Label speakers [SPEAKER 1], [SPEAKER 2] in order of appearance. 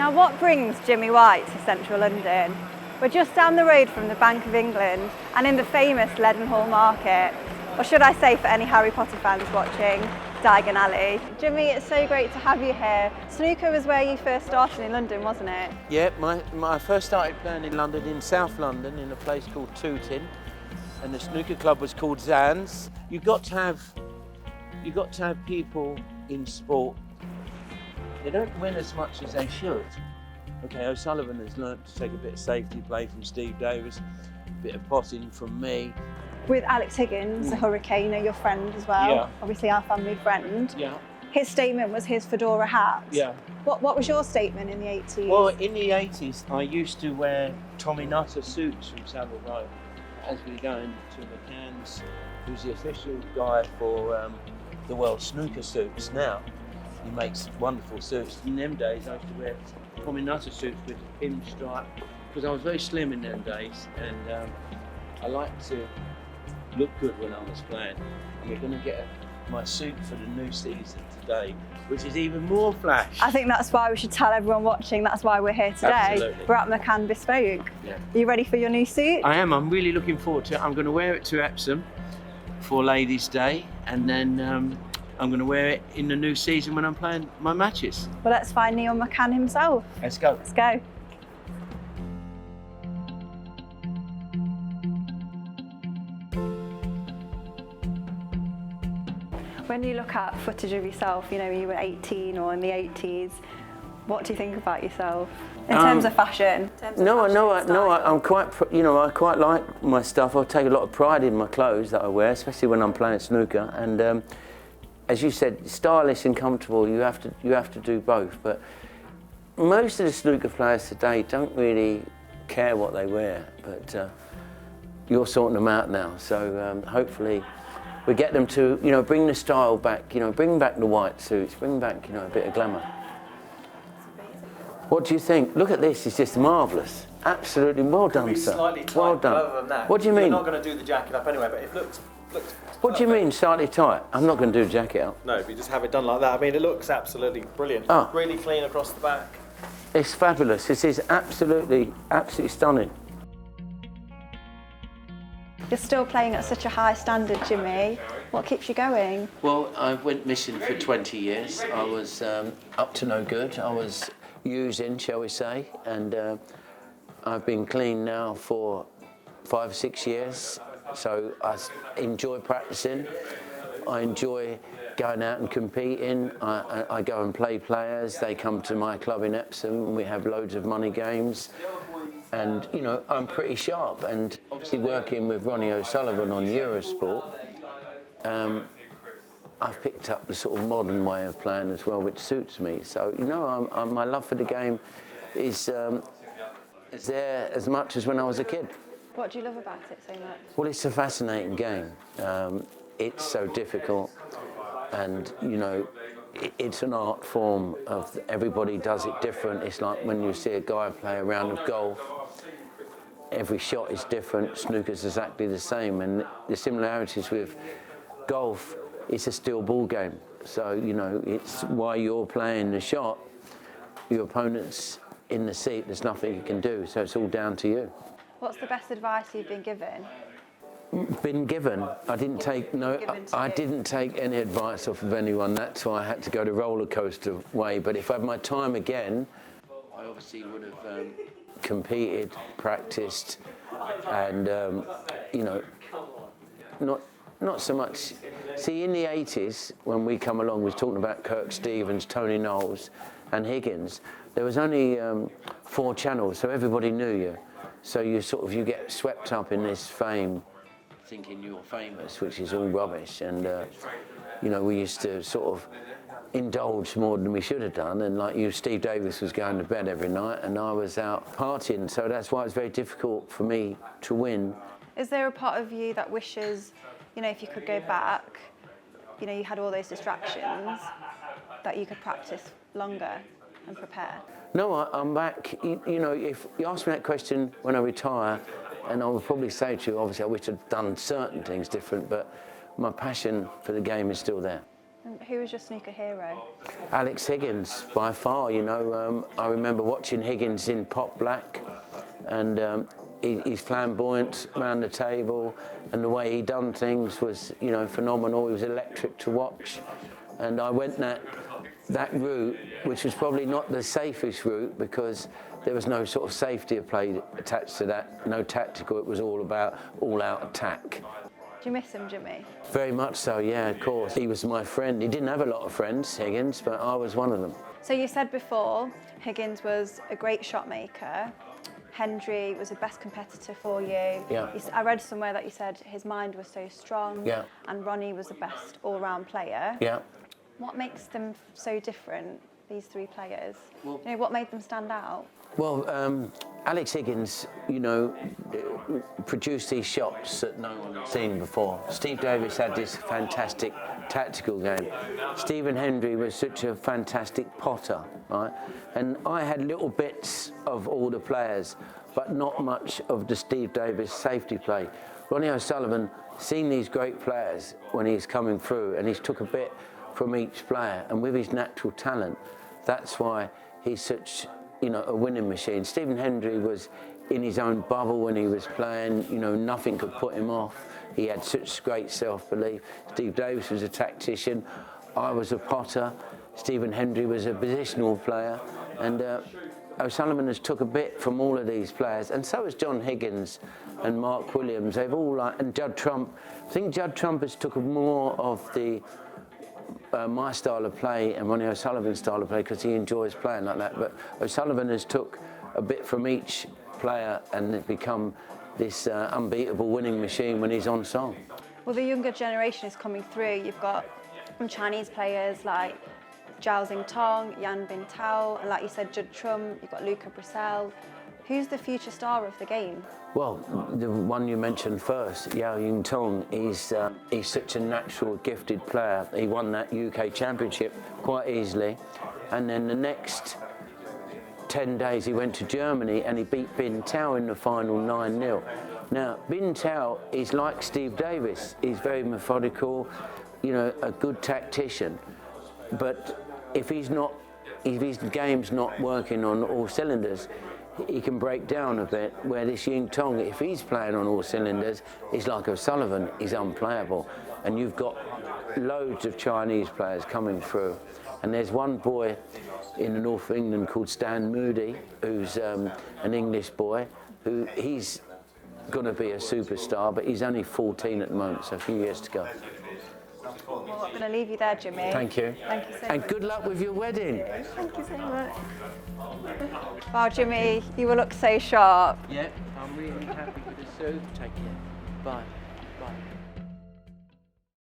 [SPEAKER 1] Now, what brings Jimmy White to central London? We're just down the road from the Bank of England and in the famous Leadenhall Market, or should I say, for any Harry Potter fans watching, Diagon Alley. Jimmy, it's so great to have you here. Snooker was where you first started in London, wasn't it?
[SPEAKER 2] Yeah, I first started playing in London, in South London, in a place called Tooting, and the snooker club was called Zan's. You got to have people in sport. They don't win as much as they should. Okay, O'Sullivan has learnt to take a bit of safety play from Steve Davis, a bit of potting from me.
[SPEAKER 1] With Alex Higgins, the Hurricaner, your friend as well, obviously our family friend.
[SPEAKER 2] Yeah.
[SPEAKER 1] His statement was his fedora hat.
[SPEAKER 2] Yeah.
[SPEAKER 1] What was your statement in the 80s?
[SPEAKER 2] Well, in the 80s, I used to wear Tommy Nutter suits from Savile Row. As we go into McCann's, who's the official guy for the World Snooker suits now. He makes wonderful suits. In them days, I used to wear Tommy Nutter suits with a pinstripe, because I was very slim in them days, and I liked to look good when I was playing. And we're going to get my suit for the new season today, which is even more flash.
[SPEAKER 1] I think that's why we should tell everyone watching that's why we're here today.
[SPEAKER 2] Absolutely.
[SPEAKER 1] We're at McCann Bespoke.
[SPEAKER 2] Yeah.
[SPEAKER 1] Are you ready for your new suit?
[SPEAKER 2] I am. I'm really looking forward to it. I'm going to wear it to Epsom for Ladies' Day, and then I'm going to wear it in the new season when I'm playing my matches.
[SPEAKER 1] Well, let's find Neil McCann himself.
[SPEAKER 2] Let's go.
[SPEAKER 1] Let's go. When you look at footage of yourself, you know, you were 18 or in the 80s, what do you think about yourself in terms of fashion?
[SPEAKER 2] I'm quite, I quite like my stuff. I take a lot of pride in my clothes that I wear, especially when I'm playing snooker. And as you said, stylish and comfortable. You have to do both. But most of the snooker players today don't really care what they wear. But you're sorting them out now, so hopefully we get them to, bring the style back. Bring back the white suits. Bring back, a bit of glamour. What do you think? Look at this, it's just marvellous. Absolutely, well done, sir.
[SPEAKER 3] Slightly tight,
[SPEAKER 2] well done.
[SPEAKER 3] Other than that,
[SPEAKER 2] what do you mean?
[SPEAKER 3] You're not going to do the jacket up anyway, but it looks
[SPEAKER 2] What do you mean, slightly tight? I'm not going to do the jacket up.
[SPEAKER 3] No, if you just have it done like that, I mean, it looks absolutely brilliant.
[SPEAKER 2] Oh.
[SPEAKER 3] Really clean across the back.
[SPEAKER 2] It's fabulous. This is absolutely stunning.
[SPEAKER 1] You're still playing at such a high standard, Jimmy. What keeps you going?
[SPEAKER 2] Well, I went missing for 20 years. I was up to no good. I was using, shall we say, and I've been clean now for 5 or 6 years. So I enjoy practicing. I enjoy going out and competing. I go and play players. They come to my club in Epsom and we have loads of money games. And, I'm pretty sharp. And obviously working with Ronnie O'Sullivan on Eurosport, I've picked up the sort of modern way of playing as well, which suits me. So, my love for the game is there as much as when I was a kid.
[SPEAKER 1] What do you love about it so much?
[SPEAKER 2] Well, it's a fascinating game. It's so difficult, and it's an art form. Everybody does it different. It's like when you see a guy play a round of golf. Every shot is different. Snooker's exactly the same, and the similarities with golf, it's a still ball game. So it's while you're playing the shot, your opponent's in the seat. There's nothing you can do. So it's all down to you.
[SPEAKER 1] What's the best advice you've been given?
[SPEAKER 2] Been given. I didn't take any advice off of anyone. That's why I had to go the roller coaster way. But if I had my time again, I obviously would have competed, practiced, and not so much. See, in the 80s, when we come along, we was talking about Kirk Stevens, Tony Knowles, and Higgins. There was only 4 channels, so everybody knew you. So you get swept up in this fame, thinking you're famous, which is all rubbish. And we used to sort of indulge more than we should have done. And like you, Steve Davis was going to bed every night, and I was out partying. So that's why it's very difficult for me to win.
[SPEAKER 1] Is there a part of you that wishes, if you could go back, you had all those distractions, that you could practice longer and prepare?
[SPEAKER 2] No, I'm back. If you ask me that question when I retire, and I would probably say to you, obviously, I wish I'd done certain things different, but my passion for the game is still there.
[SPEAKER 1] And who was your snooker hero?
[SPEAKER 2] Alex Higgins, by far. You know, I remember watching Higgins in Pot Black, and his flamboyance around the table, and the way he done things was, you know, phenomenal. He was electric to watch, and I went that route, which was probably not the safest route because there was no sort of safety of play attached to that, no tactical. It was all about all-out attack.
[SPEAKER 1] Do you miss him, Jimmy?
[SPEAKER 2] Very much so, yeah, of course. He was my friend. He didn't have a lot of friends, Higgins, but I was one of them.
[SPEAKER 1] So you said before Higgins was a great shot maker. Hendry was the best competitor for you.
[SPEAKER 2] Yeah.
[SPEAKER 1] I read somewhere that you said his mind was so strong.
[SPEAKER 2] Yeah.
[SPEAKER 1] And Ronnie was the best all-round player.
[SPEAKER 2] Yeah.
[SPEAKER 1] What makes them so different, these three players? You know, what made them stand out?
[SPEAKER 2] Well, Alex Higgins, you know, produced these shots that no one had seen before. Steve Davis had this fantastic tactical game. Stephen Hendry was such a fantastic potter, right? And I had little bits of all the players, but not much of the Steve Davis safety play. Ronnie O'Sullivan seen these great players when he's coming through, and he's took a bit from each player, and with his natural talent, that's why he's such, you know, a winning machine. Stephen Hendry was in his own bubble when he was playing. You know, nothing could put him off. He had such great self-belief. Steve Davis was a tactician. I was a potter. Stephen Hendry was a positional player. And O'Sullivan has took a bit from all of these players, and so has John Higgins and Mark Williams. They've all, and Judd Trump. I think Judd Trump has took more of the my style of play and Ronnie O'Sullivan's style of play because he enjoys playing like that. But O'Sullivan has took a bit from each player and it's become this unbeatable winning machine when he's on song.
[SPEAKER 1] Well, the younger generation is coming through. You've got Chinese players like Zhao Xingtong, Yan Bingtao, and like you said, Judd Trump. You've got Luca Brissell. Who's the future star of the game?
[SPEAKER 2] Well, the one you mentioned first, Yao Ying-tong, he's such a natural, gifted player. He won that UK Championship quite easily. And then the next 10 days he went to Germany and he beat Bin Tao in the final 9-0. Now, Bin Tao is like Steve Davis. He's very methodical, you know, a good tactician. But if his game's not working on all cylinders, he can break down a bit, where this Ying Tong, if he's playing on all cylinders, he's like O'Sullivan, he's unplayable. And you've got loads of Chinese players coming through. And there's one boy in the north of England called Stan Moody, who's an English boy, who he's going to be a superstar, but he's only 14 at the moment, so a few years to go.
[SPEAKER 1] Well, I'm going to leave you there, Jimmy.
[SPEAKER 2] Thank you.
[SPEAKER 1] Thank you so
[SPEAKER 2] And
[SPEAKER 1] much.
[SPEAKER 2] good luck with your wedding.
[SPEAKER 1] Thank you so much. Wow, Jimmy, you will look so sharp.
[SPEAKER 2] Yeah, I'm really happy with the suit. Take care. Bye. Bye.